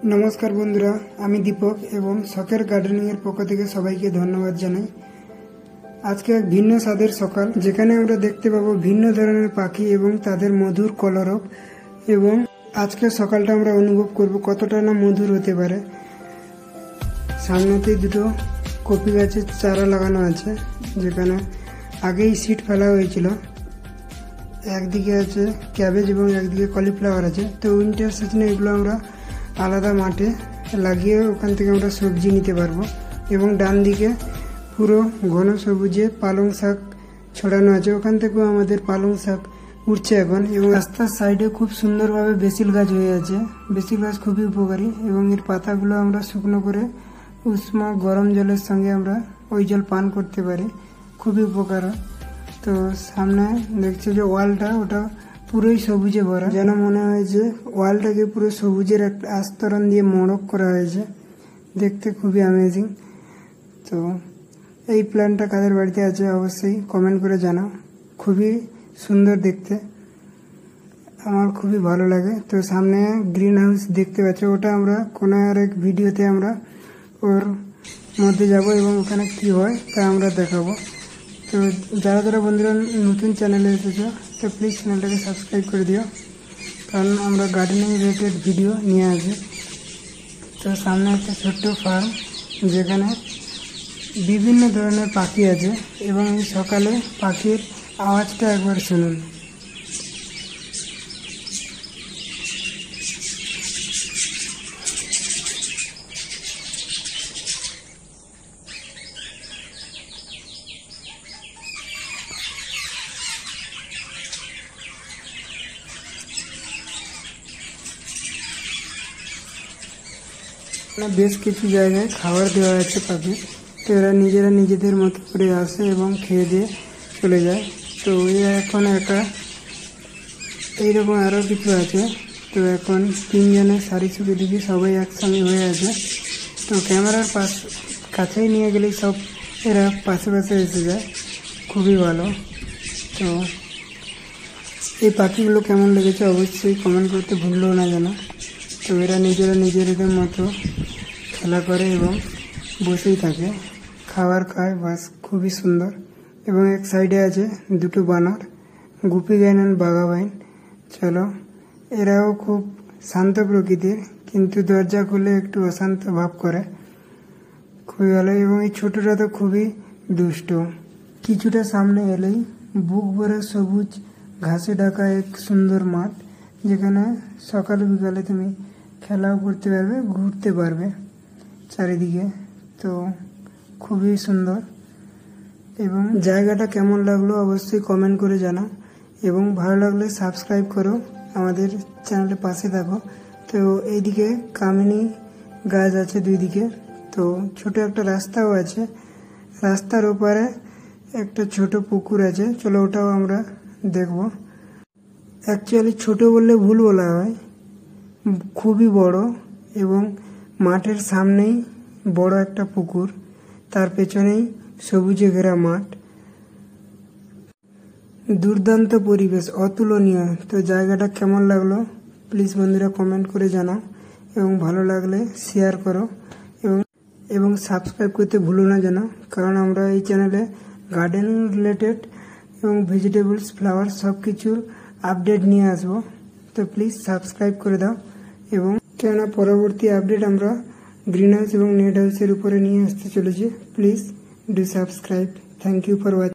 नमस्कार बंधुरा आमी दीपक एवं शखेर गार्डनिंग पक्ष थेके सबाइके धन्यवाद जानाई। आज के एक भिन्न स्वादेर सकाल जेखाने आमरा देखते पाबो भिन्न धरनेर पाखी एवं तादेर मधुर कलरव एवं आजके सकालटा आमरा अनुभव करब कतटा ना मधुर होते पारे। सामनेते दुटो कपि गाछेर चारा लागानो आछे जेखाने आगेई सीड फेला हयेछिलो। एकदिके आछे कैबेज एवं एकदिके कलिफ्लावर आछे। तो उइंटार सिजने एगुलो आमरा आलादा माठे লাগিয়ে ওখান থেকে আমরা সবজি নিতে পারবো। এবং ডান দিকে পুরো ঘন সবুজে পালং শাক ছড়ানো আছে, ওখান থেকেও আমাদের পালং শাক উঠছে এখন। এবং রাস্তার সাইডে খুব সুন্দরভাবে বেসিল গাছ হয়ে আছে। বেসিল গাছ খুবই উপকারী এবং এর পাতাগুলো আমরা শুকনো করে উষ্ণ গরম জলের সঙ্গে আমরা ওই জল পান করতে পারি, খুবই উপকার। তো সামনে দেখছি যে ওয়ালটা ওটা পুরোই সবুজে ভরা, যেন মনে হয় যে ওয়ালটাকে পুরো সবুজের একটা আস্তরণ দিয়ে মোড়ক করা হয়েছে। দেখতে খুবই অ্যামেজিং। তো এই প্ল্যানটা কাদের বাড়িতে আছে অবশ্যই কমেন্ট করে জানাও। খুবই সুন্দর দেখতে, আমার খুবই ভালো লাগে। তো সামনে গ্রিন হাউস দেখতে পাচ্ছ, ওটা আমরা কোনো আর এক ভিডিওতে আমরা ওর মধ্যে যাব এবং ওখানে কি হয় তা আমরা দেখাবো। তো যারা যারা বন্ধুরা নতুন চ্যানেলে এসেছো তো প্লিজ চ্যানেলটাকে সাবস্ক্রাইব করে দিও, কারণ আমরা গার্ডেনিং রিলেটেড ভিডিও নিয়ে আসি। তো সামনে একটা ছোট্ট ফার্ম যেখানে বিভিন্ন ধরনের পাখি আছে এবং এই সকালে পাখির আওয়াজটা একবার শুনুন। বেশ কিছু জায়গায় খাবার দেওয়া আছে পাখি, তো এরা নিজেরা নিজেদের মতো করে আসে এবং খেয়ে দিয়ে চলে যায়। তো এরা এখন একা, এইরকম আরও কিছু আছে। তো এখন তিনজনের সারি চুকি দিকে সবাই একসঙ্গে হয়ে আছে। তো ক্যামেরার কাছেই নিয়ে গেলেই সব এরা পাশে পাশে এসে যায়, খুবই ভালো। তো এই পাখিগুলো কেমন লেগেছে অবশ্যই কমেন্ট করতে ভুললো না যেন। তো এরা নিজেরা নিজেদের মতো খেলা করে এবং বসেই থাকে, খাবার খায়, বাস খুবই সুন্দর। এবং এক সাইডে আছে দুটো বানর, গুপি গাইন আর বাঘা বাইন। চলো, এরাও খুব শান্ত প্রকৃতির, কিন্তু দরজা খুলে একটু অশান্ত ভাব করে, খুবই ভালো। এবং এই ছোটটা তো খুবই দুষ্ট। কিছুটা সামনে এলেই বুক ভরা সবুজ ঘাসে ঢাকা এক সুন্দর মাঠ, যেখানে সকালে বিকালে তুমি খেলাও করতে পারবে, ঘুরতে পারবে চারিদিকে। তো খুবই সুন্দর। এবং জায়গাটা কেমন লাগলো অবশ্যই কমেন্ট করে জানাও এবং ভালো লাগলে সাবস্ক্রাইব করো, আমাদের চ্যানেলের পাশে থাকো। তো এইদিকে কামিনী গাছ আছে দুই দিকে। তো ছোট একটা রাস্তাও আছে, রাস্তার ওপারে একটা ছোট পুকুর আছে, চলো ওটাও আমরা দেখব। অ্যাকচুয়ালি ছোট বললে ভুল বলা হয়, খুবই বড়। এবং মাঠের সামনেই বড় একটা পুকুর, তার পেছনেই সবুজে ঘেরা মাঠ, দুর্দান্ত পরিবেশ, অতুলনীয়। তো জায়গাটা কেমন লাগলো প্লিজ বন্ধুরা কমেন্ট করে জানাও এবং ভালো লাগলে শেয়ার করো এবং সাবস্ক্রাইব করতে ভুলো না যেন, কারণ আমরা এই চ্যানেলে গার্ডেনিং রিলেটেড এবং ভেজিটেবলস, ফ্লাওয়ার সব কিছুর আপডেট নিয়ে আসবো। তো প্লিজ সাবস্ক্রাইব করে দাও। এবং কেননা পরবর্তী আপডেট আমরা গ্রিন হাউস এবং নেট হাউসের উপরে নিয়ে আসতে চলেছি। Please do subscribe. Thank you for watching.